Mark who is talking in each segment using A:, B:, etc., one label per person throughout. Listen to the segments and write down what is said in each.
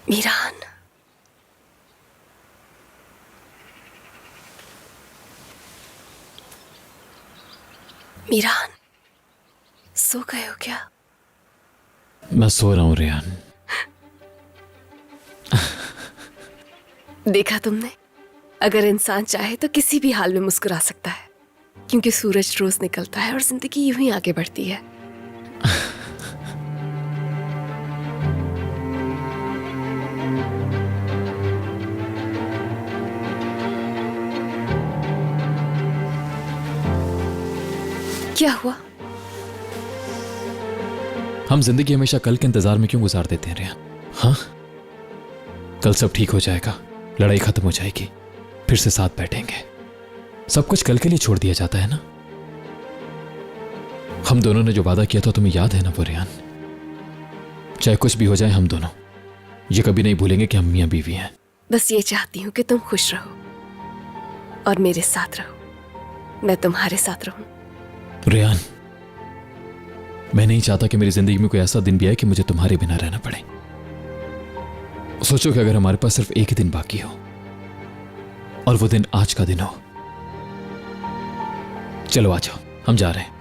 A: मीरान, मीरान, सो गए हो क्या?
B: मैं सो रहा हूं रेहान।
A: देखा तुमने, अगर इंसान चाहे तो किसी भी हाल में मुस्कुरा सकता है, क्योंकि सूरज रोज निकलता है और जिंदगी यूं ही आगे बढ़ती है। क्या हुआ?
B: हम जिंदगी हमेशा कल के इंतजार में क्यों गुजार देते हैं रेहान? हाँ, कल सब ठीक हो जाएगा, लड़ाई खत्म हो जाएगी, फिर से साथ बैठेंगे। सब कुछ कल के लिए छोड़ दिया जाता है ना। हम दोनों ने जो वादा किया था तुम्हें याद है ना वो रेहान? चाहे कुछ भी हो जाए हम दोनों ये कभी नहीं भूलेंगे कि हम मियां बीवी हैं।
A: बस ये चाहती हूँ कि तुम खुश रहो और मेरे साथ रहो, मैं तुम्हारे साथ रहूं।
B: रेहान, मैं नहीं चाहता कि मेरी जिंदगी में कोई ऐसा दिन भी आए कि मुझे तुम्हारे बिना रहना पड़े। सोचो कि अगर हमारे पास सिर्फ एक ही दिन बाकी हो और वो दिन आज का दिन हो। चलो आ जाओ, हम जा रहे हैं।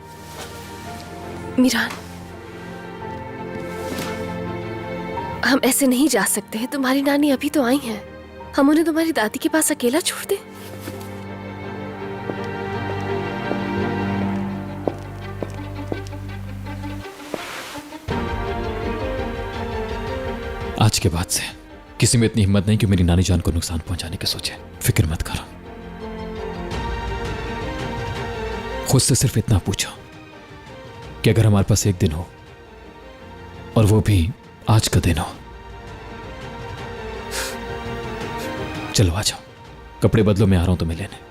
A: मीरान, हम ऐसे नहीं जा सकते हैं। तुम्हारी नानी अभी तो आई हैं, हम उन्हें तुम्हारी दादी के पास अकेला छोड़ दें?
B: आज के बाद से किसी में इतनी हिम्मत नहीं कि मेरी नानी जान को नुकसान पहुंचाने की सोचे। फिक्र मत करो, खुद से सिर्फ इतना पूछो कि अगर हमारे पास एक दिन हो और वो भी आज का दिन हो। चलो आ जाओ, कपड़े बदलो, मैं आ रहा हूं तुम्हें लेने।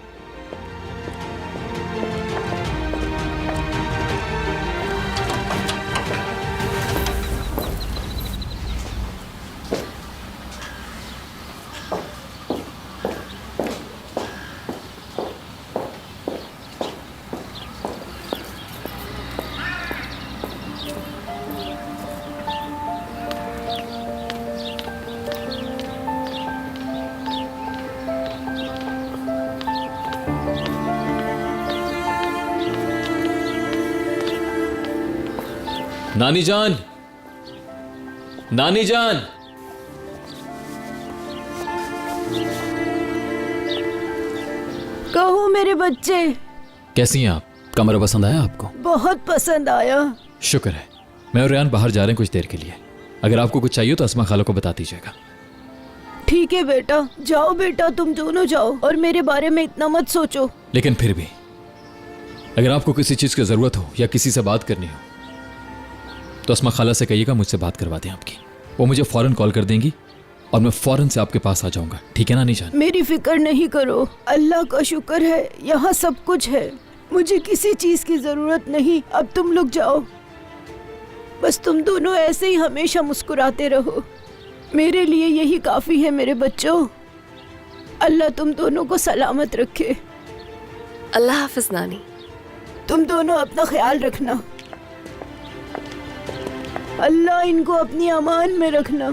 B: नानी जान, नानी जान।
C: कहो मेरे बच्चे।
B: कैसी हैं आप? कमरा पसंद आया आपको?
C: बहुत पसंद आया।
B: शुक्र है। मैं और रेहान बाहर जा रहे हैं कुछ देर के लिए। अगर आपको कुछ चाहिए तो अस्मा खाला को बता दीजिएगा।
C: ठीक है बेटा, जाओ बेटा, तुम दोनों जाओ और मेरे बारे में इतना मत सोचो।
B: लेकिन फिर भी अगर आपको किसी चीज की जरूरत हो या किसी से बात करनी हो तो अस्मा खाला से कहिएगा मुझसे बात करवा दें आपकी। वो मुझे फौरन कॉल कर देंगी और मैं फौरन से आपके पास आ जाऊंगा। ठीक है नानी जान?
C: मेरी फिक्र नहीं करो, अल्लाह का शुक्र है यहाँ सब कुछ है, मुझे किसी चीज की जरूरत नहीं। अब तुम लोग जाओ, बस तुम दोनों ऐसे ही हमेशा मुस्कुराते रहो, मेरे लिए यही काफी है मेरे बच्चों। अल्लाह तुम दोनों को सलामत रखे।
A: अल्लाह हाफिज नानी।
C: तुम दोनों अपना ख्याल रखना, अल्लाह इनको अपनी अमान में रखना।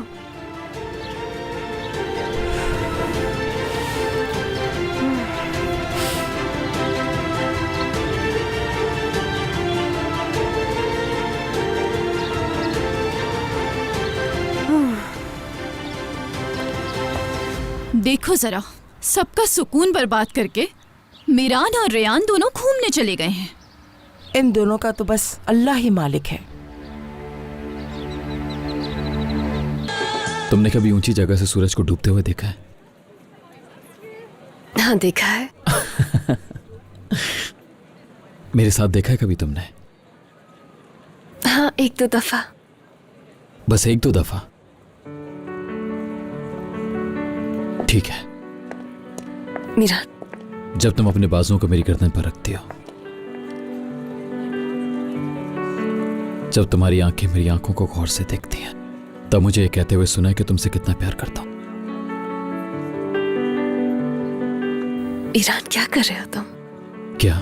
D: देखो जरा, सबका सुकून बर्बाद करके मीरान और रेयान दोनों घूमने चले गए हैं।
E: इन दोनों का तो बस अल्लाह ही मालिक है।
B: तुमने कभी ऊंची जगह से सूरज को डूबते हुए देखा है?
A: हाँ देखा है।
B: मेरे साथ देखा है कभी तुमने?
A: हाँ, एक दो दफा।
B: बस एक दो दफा? ठीक है।
A: मीरान,
B: जब तुम अपने बाजुओं को मेरी गर्दन पर रखती हो, जब तुम्हारी आंखें मेरी आंखों को गौर से देखती हैं, तब मुझे ये कहते हुए सुना है कि तुमसे कितना प्यार करता हूं।
A: मीरान, क्या कर रहे हो तुम?
B: क्या?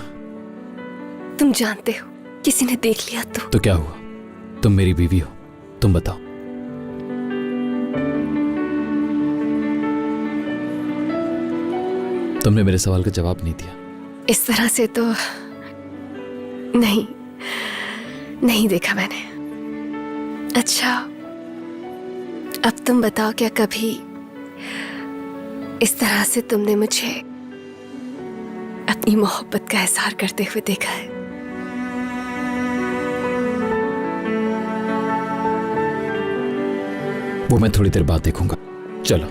A: तुम जानते हो किसी ने देख लिया
B: तो क्या हुआ? तुम मेरी बीवी हो, तुम बताओ। तुमने मेरे सवाल का जवाब नहीं दिया।
A: इस तरह से तो नहीं नहीं देखा मैंने। अच्छा, अब तुम बताओ, क्या कभी इस तरह से तुमने मुझे अपनी मोहब्बत का इजहार करते हुए देखा है?
B: वो मैं थोड़ी देर बाद देखूंगा। चलो।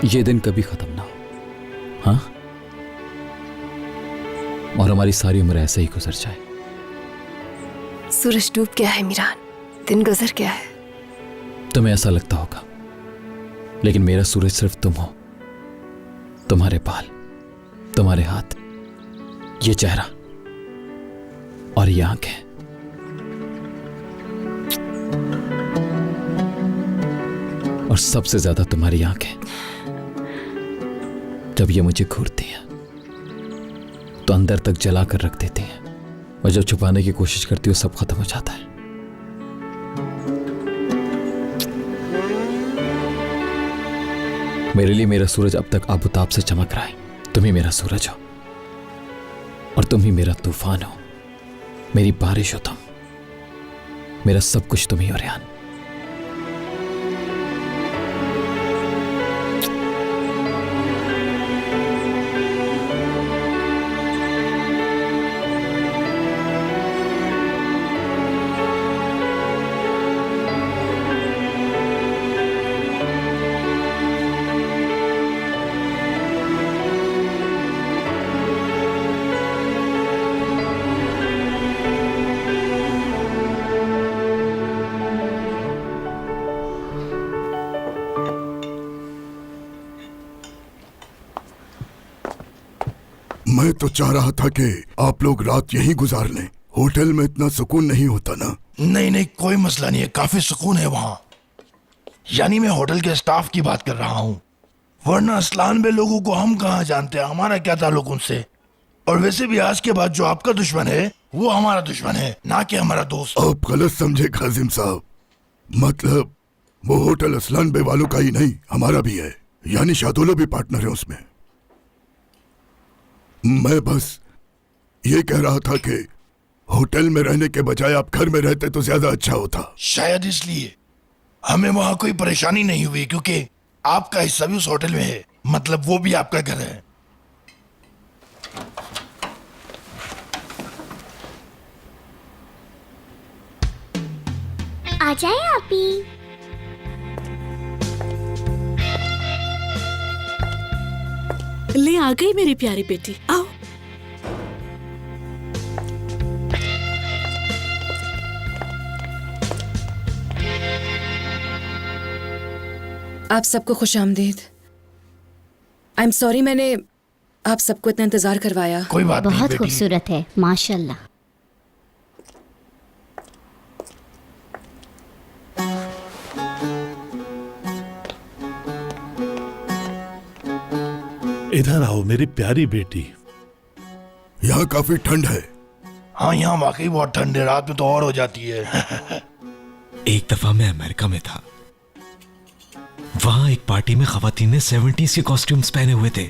B: ये दिन कभी खत्म ना हो, हाँ? और हमारी सारी उम्र ऐसे ही गुजर जाए।
A: सूरज डूब गया है मीरान, दिन गुजर गया है।
B: तुम्हें ऐसा लगता होगा, लेकिन मेरा सूरज सिर्फ तुम हो। तुम्हारे बाल, तुम्हारे हाथ, ये चेहरा और ये आंखें। और सबसे ज्यादा तुम्हारी आंखें। जब ये मुझे घूरती हैं तो अंदर तक जला कर रख देती हैं, और जब छुपाने की कोशिश करती हो सब खत्म हो जाता है। मेरे लिए मेरा सूरज अब तक आबुताब से चमक रहा है। तुम ही मेरा सूरज हो और तुम ही मेरा तूफान हो, मेरी बारिश हो तुम, मेरा सब कुछ तुम ही हो रेहान।
F: मैं तो चाह रहा था कि आप लोग रात यहीं गुजार लें। होटल में इतना सुकून नहीं होता ना।
G: नहीं नहीं, कोई मसला नहीं है, काफी सुकून है वहाँ। यानी मैं होटल के स्टाफ की बात कर रहा हूँ, वरना असलान में लोगों को हम कहाँ जानते हैं, हमारा क्या ताल्लुक उनसे। और वैसे भी आज के बाद जो आपका दुश्मन है वो हमारा दुश्मन है, ना कि हमारा दोस्त।
F: आप गलत समझे काजिम साहब, मतलब वो होटल असलान बे वालों का ही नहीं, हमारा भी है। यानी शादुल्ला भी पार्टनर है उसमें। मैं बस ये कह रहा था कि होटल में रहने के बजाय आप घर में रहते तो ज्यादा अच्छा होता।
G: शायद इसलिए हमें वहाँ कोई परेशानी नहीं हुई, क्योंकि आपका हिस्सा भी उस होटल में है, मतलब वो भी आपका घर है।
H: आ जाए आप ही।
I: ले आ गई मेरी प्यारी बेटी, आओ।
J: आप सबको खुशामदीद। आई एम सॉरी मैंने आप सबको इतना इंतजार करवाया।
G: कोई बात नहीं
H: बहुत
G: बेटी।
H: खूबसूरत है, माशाल्लाह।
K: इधर आओ मेरी प्यारी बेटी।
F: यहाँ काफी ठंड है।
G: हाँ, यहाँ वाकई बहुत ठंड है, रात में तो और हो जाती है।
L: एक दफा मैं अमेरिका में था, वहां एक पार्टी में खवातीन ने 70s के कॉस्ट्यूम्स पहने हुए थे।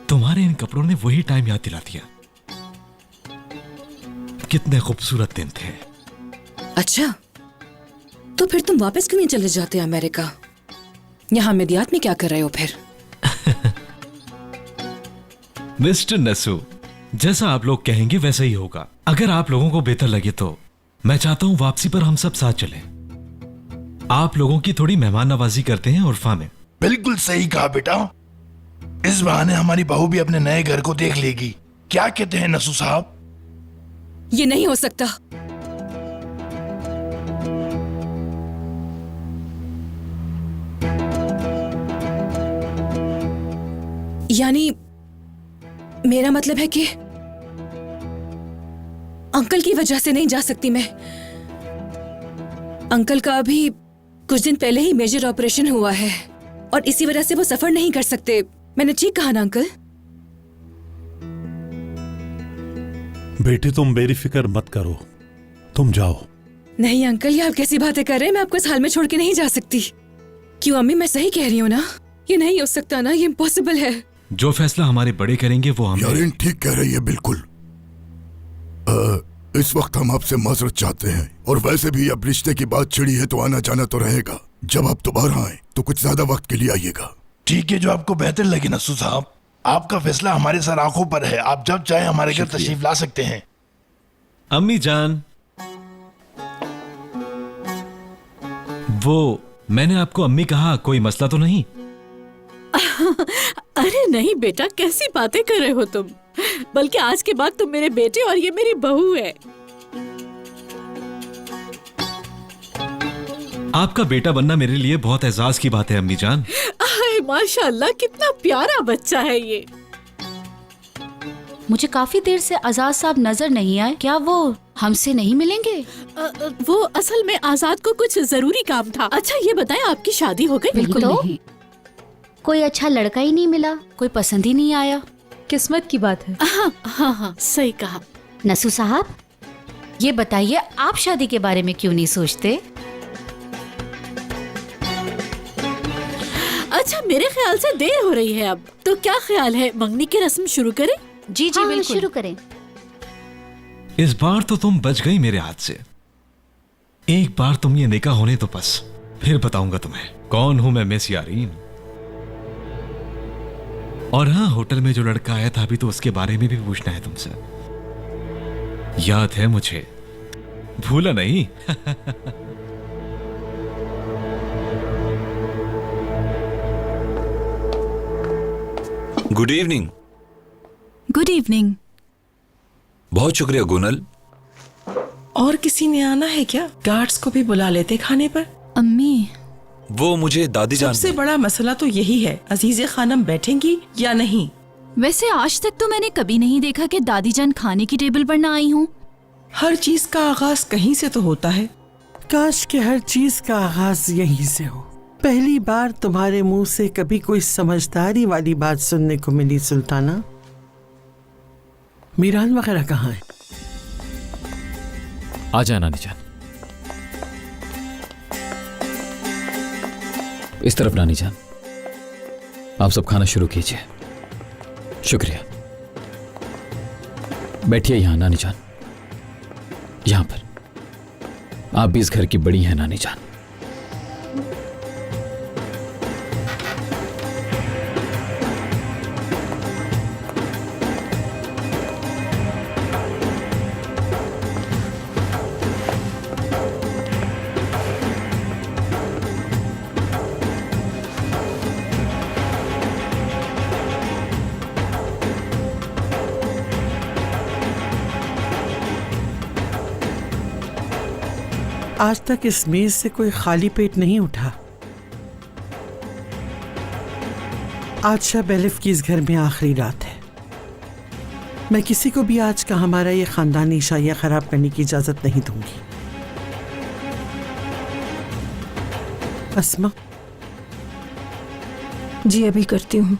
L: तुम्हारे इन कपड़ों ने वही टाइम याद दिला दिया। कितने खूबसूरत दिन थे।
J: अच्छा, तो फिर तुम वापस क्यों नहीं चले जाते अमेरिका? यहाँ मिदियात में क्या कर रहे हो फिर?
L: मिस्टर नसू, जैसा आप लोग कहेंगे वैसा ही होगा। अगर आप लोगों को बेहतर लगे तो मैं चाहता हूं वापसी पर हम सब साथ चलें। आप लोगों की थोड़ी मेहमान नवाजी करते हैं उर्फा में।
G: बिल्कुल सही कहा बेटा, इस बहाने हमारी बहू भी अपने नए घर को देख लेगी। क्या कहते हैं नसू साहब?
J: ये नहीं हो सकता। यानी मेरा मतलब है कि अंकल की वजह से नहीं जा सकती मैं। अंकल का अभी कुछ दिन पहले ही मेजर ऑपरेशन हुआ है और इसी वजह से वो सफर नहीं कर सकते। मैंने ठीक कहा ना अंकल?
K: बेटी तुम मेरी फिक्र मत करो, तुम जाओ।
J: नहीं अंकल, ये आप कैसी बातें कर रहे हैं? मैं आपको इस हाल में छोड़ के नहीं जा सकती। क्यों अम्मी, मैं सही कह रही हूँ ना? ये नहीं हो सकता ना, ये इम्पॉसिबल है।
L: जो फैसला हमारे बड़े करेंगे वो हम।
F: यारिन ठीक कह रही है बिल्कुल। इस वक्त हम आपसे माजरत चाहते हैं, और वैसे भी अब रिश्ते की बात छिड़ी है तो आना जाना तो रहेगा। जब आप दोबारा आए तो कुछ ज्यादा वक्त के लिए आइएगा।
G: ठीक है, जो आपको बेहतर लगे नसू साहब। आपका फैसला हमारे सर आंखों पर है। आप जब चाहे हमारे घर तशरीफ ला सकते हैं।
L: अम्मी जान, वो मैंने आपको अम्मी कहा, कोई मसला तो नहीं?
I: अरे नहीं बेटा, कैसी बातें कर रहे हो तुम? बल्कि आज के बाद तुम मेरे बेटे और ये मेरी बहू है।
L: आपका बेटा बनना मेरे लिए बहुत एजाज की बात है अम्मी जान।
I: आए माशाल्लाह, कितना प्यारा बच्चा है ये।
H: मुझे काफी देर से आजाद साहब नजर नहीं आए, क्या वो हमसे नहीं मिलेंगे?
I: वो असल में आजाद को कुछ जरूरी काम था। अच्छा ये बताएं, आपकी शादी हो गई?
H: बिल्कुल तो? नहीं। कोई अच्छा लड़का ही नहीं मिला, कोई पसंद ही नहीं आया।
J: किस्मत की बात है।
I: हाँ हाँ हाँ, सही कहा।
H: नसू साहब, ये बताइए आप शादी के बारे में क्यों नहीं सोचते?
I: अच्छा मेरे ख्याल से देर हो रही है अब, तो क्या ख्याल है मंगनी की रस्म शुरू करें?
H: जी जी बिल्कुल शुरू करें।
L: इस बार तो तुम बच गई मेरे हाथ से। एक बार तुम ये निकाह होने तो बस, फिर बताऊंगा तुम्हें कौन हूं मैं, मिस यारीन। और हाँ, होटल में जो लड़का आया था अभी, तो उसके बारे में भी पूछना है तुमसे। याद है मुझे, भूला नहीं?
M: Good evening.
D: Good evening.
M: बहुत शुक्रिया गुनल।
E: और किसी ने आना है क्या? गार्ड्स को भी बुला लेते खाने पर।
D: अम्मी,
M: वो मुझे दादी जान।
E: सबसे बड़ा मसला तो यही है, अजीजे खानम बैठेंगी या नहीं।
D: वैसे आज तक तो मैंने कभी नहीं देखा कि दादी जान खाने की टेबल पर ना आई हूँ।
E: हर चीज का आगाज कहीं से तो होता है।
N: काश के हर चीज का आगाज यहीं से हो। पहली बार तुम्हारे मुंह से कभी कोई समझदारी वाली बात सुनने को मिली सुल्ताना। मीरान वगैरह कहाँ है?
B: आ जाए नानी जान। इस तरफ नानी जान, आप सब खाना शुरू कीजिए। शुक्रिया। बैठिए यहां नानी जान, यहां पर। आप भी इस घर की बड़ी हैं नानी जान।
N: आज तक इस मेज से कोई खाली पेट नहीं उठा। आज शब एलिफ की इस घर में आखिरी रात है। मैं किसी को भी आज का हमारा ये खानदानी शाइया खराब करने की इजाजत नहीं दूंगी। अस्मा।
C: जी अभी करती हूँ।